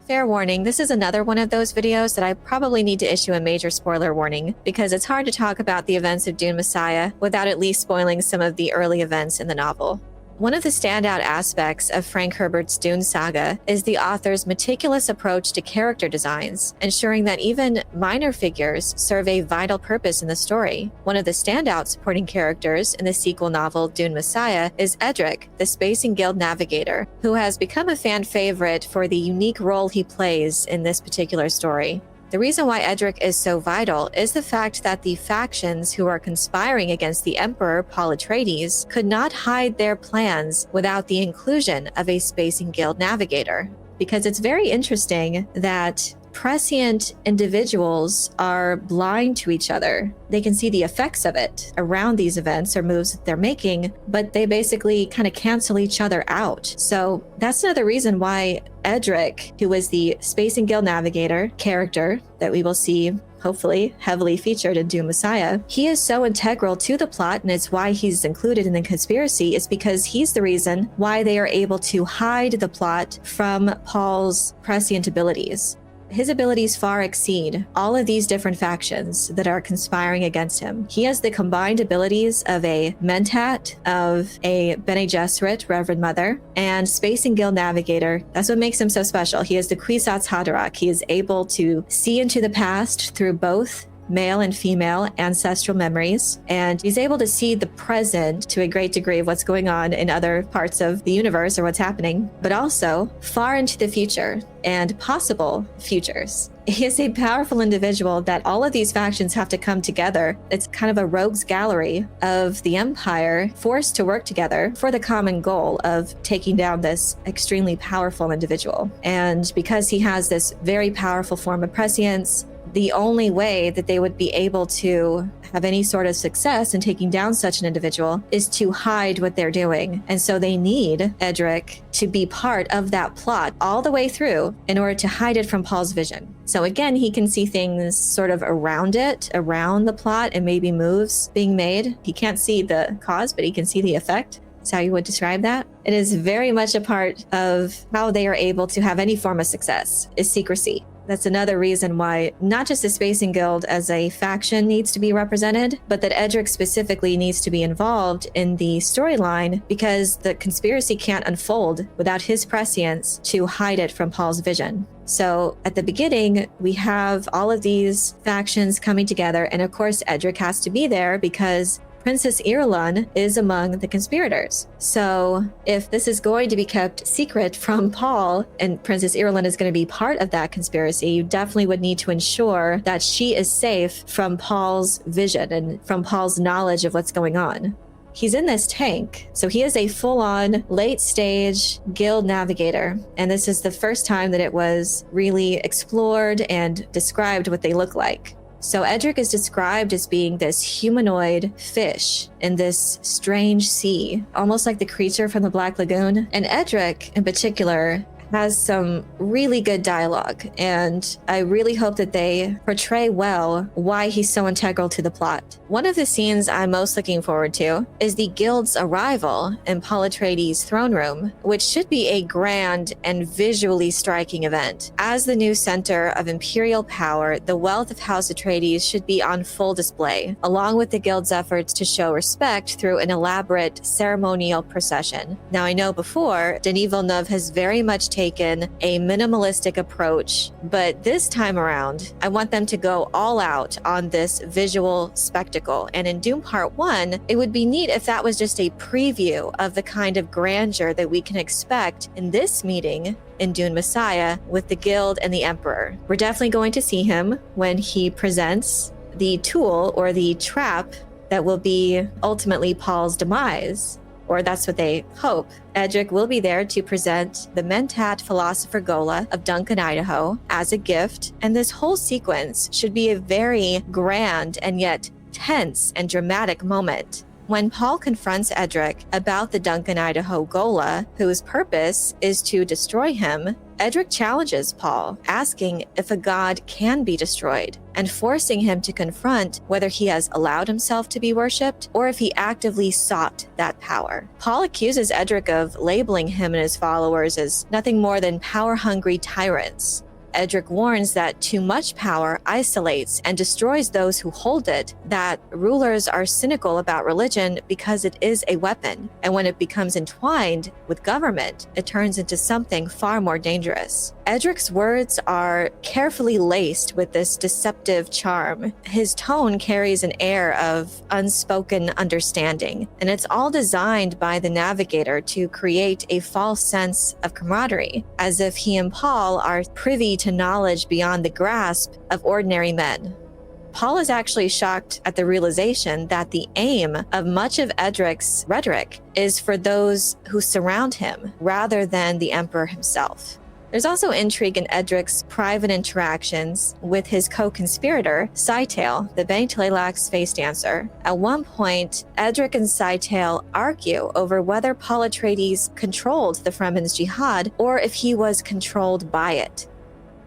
Fair warning, this is another one of those videos that I probably need to issue a major spoiler warning, because it's hard to talk about the events of Dune Messiah without at least spoiling some of the early events in the novel. One of the standout aspects of Frank Herbert's Dune saga is the author's meticulous approach to character designs, ensuring that even minor figures serve a vital purpose in the story. One of the standout supporting characters in the sequel novel Dune Messiah is Edric, the Spacing Guild Navigator, who has become a fan favorite for the unique role he plays in this particular story. The reason why Edric is so vital is the fact that the factions who are conspiring against the Emperor, Paul Atreides, could not hide their plans without the inclusion of a Spacing Guild Navigator. Because it's very interesting that prescient individuals are blind to each other. They can see the effects of it around these events or moves that they're making, but they basically kind of cancel each other out. So that's another reason why Edric, who is the Spacing Guild Navigator character that we will see hopefully heavily featured in Dune Messiah, he is so integral to the plot, and it's why he's included in the conspiracy, is because he's the reason why they are able to hide the plot from Paul's prescient abilities. His abilities far exceed all of these different factions that are conspiring against him. He has the combined abilities of a Mentat, of a Bene Gesserit, Reverend Mother, and Spacing Guild Navigator. That's what makes him so special. He is the Kwisatz Haderach. He is able to see into the past through both male and female ancestral memories, and he's able to see the present to a great degree of what's going on in other parts of the universe or what's happening, but also far into the future and possible futures. He is a powerful individual that all of these factions have to come together. It's kind of a rogues gallery of the Empire forced to work together for the common goal of taking down this extremely powerful individual. And because he has this very powerful form of prescience, the only way that they would be able to have any sort of success in taking down such an individual is to hide what they're doing. And so they need Edric to be part of that plot all the way through in order to hide it from Paul's vision. So again, he can see things sort of around it, around the plot, and maybe moves being made. He can't see the cause, but he can see the effect. That's how you would describe that. It is very much a part of how they are able to have any form of success, is secrecy. That's another reason why not just the Spacing Guild as a faction needs to be represented, but that Edric specifically needs to be involved in the storyline, because the conspiracy can't unfold without his prescience to hide it from Paul's vision. So at the beginning, we have all of these factions coming together, and of course Edric has to be there because Princess Irulan is among the conspirators. So if this is going to be kept secret from Paul, and Princess Irulan is going to be part of that conspiracy, you definitely would need to ensure that she is safe from Paul's vision and from Paul's knowledge of what's going on. He's in this tank, so he is a full-on late-stage guild navigator, and this is the first time that it was really explored and described what they look like. So Edric is described as being this humanoid fish in this strange sea, almost like the creature from the Black Lagoon. And Edric, in particular, has some really good dialogue, and I really hope that they portray well why he's so integral to the plot. One of the scenes I'm most looking forward to is the guild's arrival in Paul Atreides' throne room, which should be a grand and visually striking event. As the new center of imperial power, the wealth of House Atreides should be on full display, along with the guild's efforts to show respect through an elaborate ceremonial procession. Now, I know before, Denis Villeneuve has very much taken a minimalistic approach, but this time around, I want them to go all out on this visual spectacle. And in Dune Part 1, it would be neat if that was just a preview of the kind of grandeur that we can expect in this meeting in Dune Messiah with the Guild and the Emperor. We're definitely going to see him when he presents the tool or the trap that will be ultimately Paul's demise, or that's what they hope. Edric will be there to present the Mentat Philosopher Gola of Duncan, Idaho as a gift, and this whole sequence should be a very grand and yet tense and dramatic moment. When Paul confronts Edric about the Duncan, Idaho Gola, whose purpose is to destroy him, Edric challenges Paul, asking if a god can be destroyed, and forcing him to confront whether he has allowed himself to be worshipped or if he actively sought that power. Paul accuses Edric of labeling him and his followers as nothing more than power-hungry tyrants. Edric warns that too much power isolates and destroys those who hold it, that rulers are cynical about religion because it is a weapon, and when it becomes entwined with government, it turns into something far more dangerous. Edric's words are carefully laced with this deceptive charm. His tone carries an air of unspoken understanding, and it's all designed by the Navigator to create a false sense of camaraderie, as if he and Paul are privy to knowledge beyond the grasp of ordinary men. Paul is actually shocked at the realization that the aim of much of Edric's rhetoric is for those who surround him, rather than the emperor himself. There's also intrigue in Edric's private interactions with his co-conspirator, Scytale, the Bene Tleilaxu face dancer. At one point, Edric and Scytale argue over whether Paul Atreides controlled the Fremen's jihad or if he was controlled by it.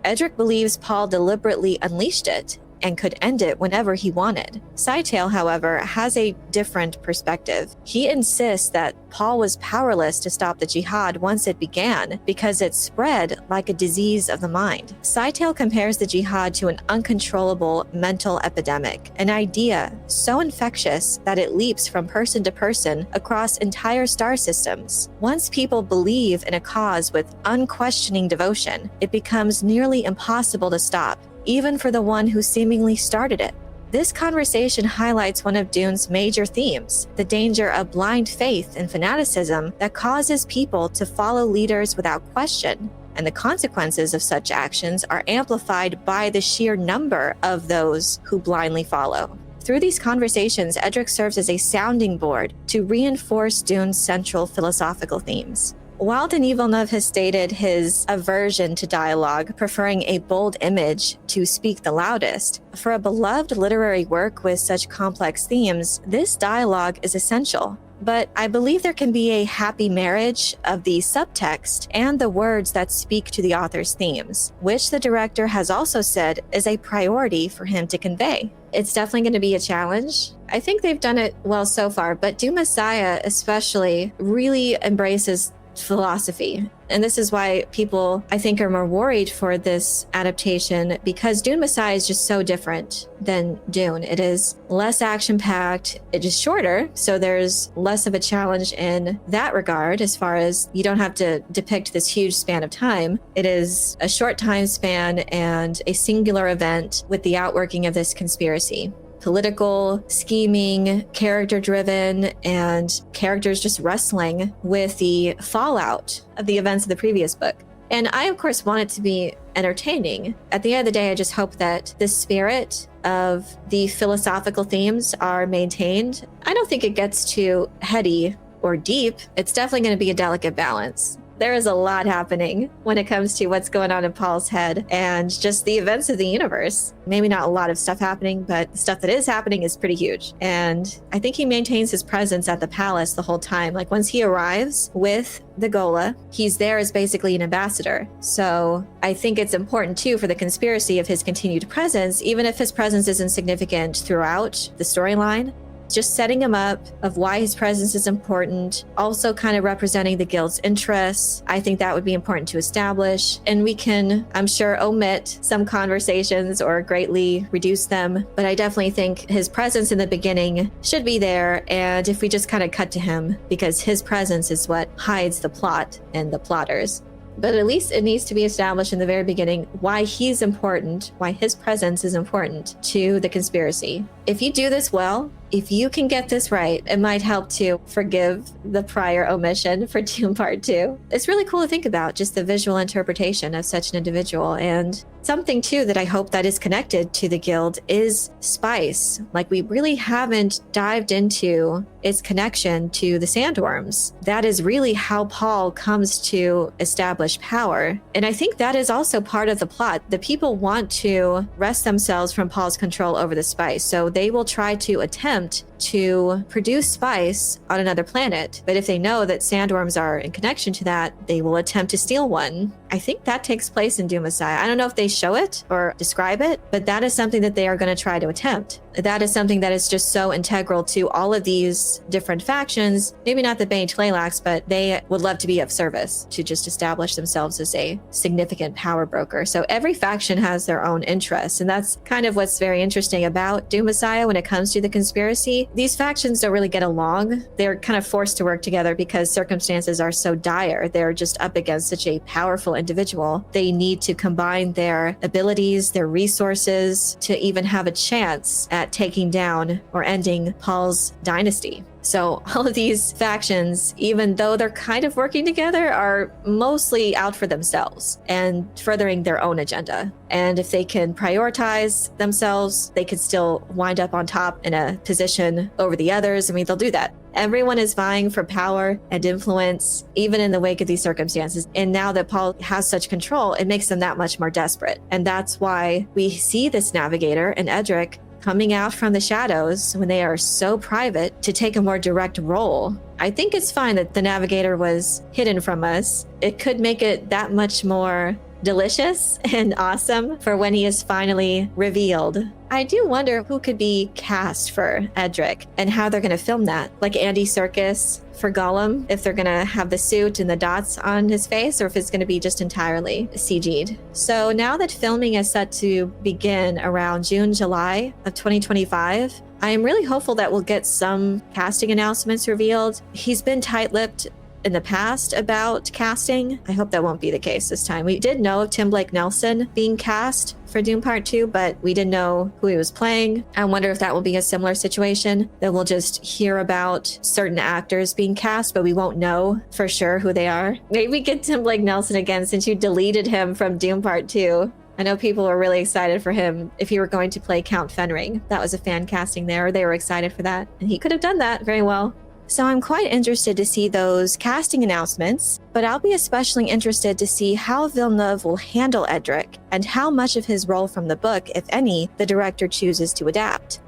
Edric believes Paul deliberately unleashed it and could end it whenever he wanted. Scytale, however, has a different perspective. He insists that Paul was powerless to stop the jihad once it began because it spread like a disease of the mind. Scytale compares the jihad to an uncontrollable mental epidemic, an idea so infectious that it leaps from person to person across entire star systems. Once people believe in a cause with unquestioning devotion, it becomes nearly impossible to stop, even for the one who seemingly started it. This conversation highlights one of Dune's major themes, the danger of blind faith and fanaticism that causes people to follow leaders without question, and the consequences of such actions are amplified by the sheer number of those who blindly follow. Through these conversations, Edric serves as a sounding board to reinforce Dune's central philosophical themes. While Denis Villeneuve has stated his aversion to dialogue, preferring a bold image to speak the loudest, for a beloved literary work with such complex themes, this dialogue is essential. But I believe there can be a happy marriage of the subtext and the words that speak to the author's themes, which the director has also said is a priority for him to convey. It's definitely going to be a challenge. I think they've done it well so far, but Dune Messiah especially really embraces philosophy. And this is why people, I think, are more worried for this adaptation, because Dune Messiah is just so different than Dune. It is less action-packed, it is shorter, so there's less of a challenge in that regard as far as you don't have to depict this huge span of time. It is a short time span and a singular event with the outworking of this conspiracy. Political, scheming, character-driven, and characters just wrestling with the fallout of the events of the previous book. And I, of course, want it to be entertaining. At the end of the day, I just hope that the spirit of the philosophical themes are maintained. I don't think it gets too heady or deep. It's definitely going to be a delicate balance. There is a lot happening when it comes to what's going on in Paul's head and just the events of the universe. Maybe not a lot of stuff happening, but the stuff that is happening is pretty huge. And I think he maintains his presence at the palace the whole time. Like once he arrives with the Ghola, he's there as basically an ambassador. So I think it's important too for the conspiracy of his continued presence, even if his presence isn't significant throughout the storyline. Just setting him up of why his presence is important, also kind of representing the guild's interests. I think that would be important to establish. And we can, I'm sure, omit some conversations or greatly reduce them. But I definitely think his presence in the beginning should be there. And if we just kind of cut to him, because his presence is what hides the plot and the plotters. But at least it needs to be established in the very beginning why he's important, why his presence is important to the conspiracy. If you do this well, if you can get this right, it might help to forgive the prior omission for Dune Part 2. It's really cool to think about, just the visual interpretation of such an individual. And something too that I hope that is connected to the guild is spice. Like, we really haven't dived into its connection to the sandworms. That is really how Paul comes to establish power. And I think that is also part of the plot. The people want to wrest themselves from Paul's control over the spice. So they will try to attempt to produce spice on another planet. But if they know that sandworms are in connection to that, they will attempt to steal one. I think that takes place in Dune Messiah. I don't know if they show it or describe it, but that is something that they are going to try to attempt. That is something that is just so integral to all of these different factions. Maybe not the Bene Tleilaxu, but they would love to be of service, to just establish themselves as a significant power broker. So every faction has their own interests, and that's kind of what's very interesting about Dune Messiah when it comes to the conspiracy. These factions don't really get along. They're kind of forced to work together because circumstances are so dire. They're just up against such a powerful individual. They need to combine their abilities, their resources to even have a chance at taking down or ending Paul's dynasty. So all of these factions, even though they're kind of working together, are mostly out for themselves and furthering their own agenda. And if they can prioritize themselves, they could still wind up on top in a position over the others. I mean, they'll do that. Everyone is vying for power and influence, even in the wake of these circumstances. And now that Paul has such control, it makes them that much more desperate. And that's why we see this navigator and Edric coming out from the shadows when they are so private to take a more direct role. I think it's fine that the navigator was hidden from us. It could make it that much more delicious and awesome for when he is finally revealed. I do wonder who could be cast for Edric and how they're going to film that. Like Andy Serkis for Gollum, if they're going to have the suit and the dots on his face, or if it's going to be just entirely CG'd. So now that filming is set to begin around June, July of 2025, I am really hopeful that we'll get some casting announcements revealed. He's been tight-lipped in the past about casting. I hope that won't be the case this time. We did know of Tim Blake Nelson being cast for Dune Part 2, but we didn't know who he was playing. I wonder if that will be a similar situation, that we'll just hear about certain actors being cast, but we won't know for sure who they are. Maybe get Tim Blake Nelson again, since you deleted him from Dune Part 2. I know people were really excited for him if he were going to play Count Fenring. That was a fan casting there. They were excited for that, and he could have done that very well. So I'm quite interested to see those casting announcements, but I'll be especially interested to see how Villeneuve will handle Edric and how much of his role from the book, if any, the director chooses to adapt.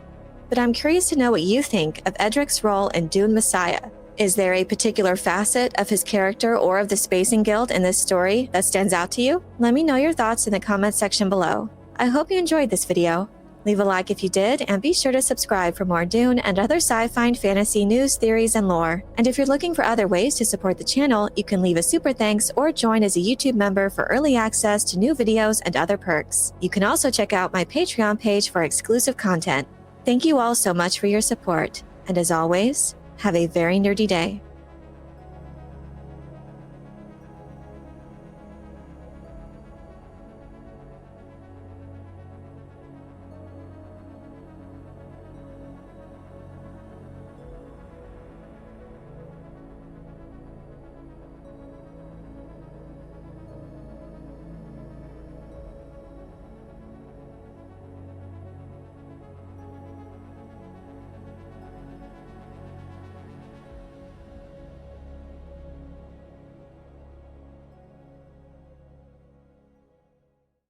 But I'm curious to know what you think of Edric's role in Dune Messiah. Is there a particular facet of his character or of the Spacing Guild in this story that stands out to you? Let me know your thoughts in the comment section below. I hope you enjoyed this video. Leave a like if you did, and be sure to subscribe for more Dune and other sci-fi and fantasy news, theories, and lore. And if you're looking for other ways to support the channel, you can leave a super thanks or join as a YouTube member for early access to new videos and other perks. You can also check out my Patreon page for exclusive content. Thank you all so much for your support, and as always, have a very nerdy day.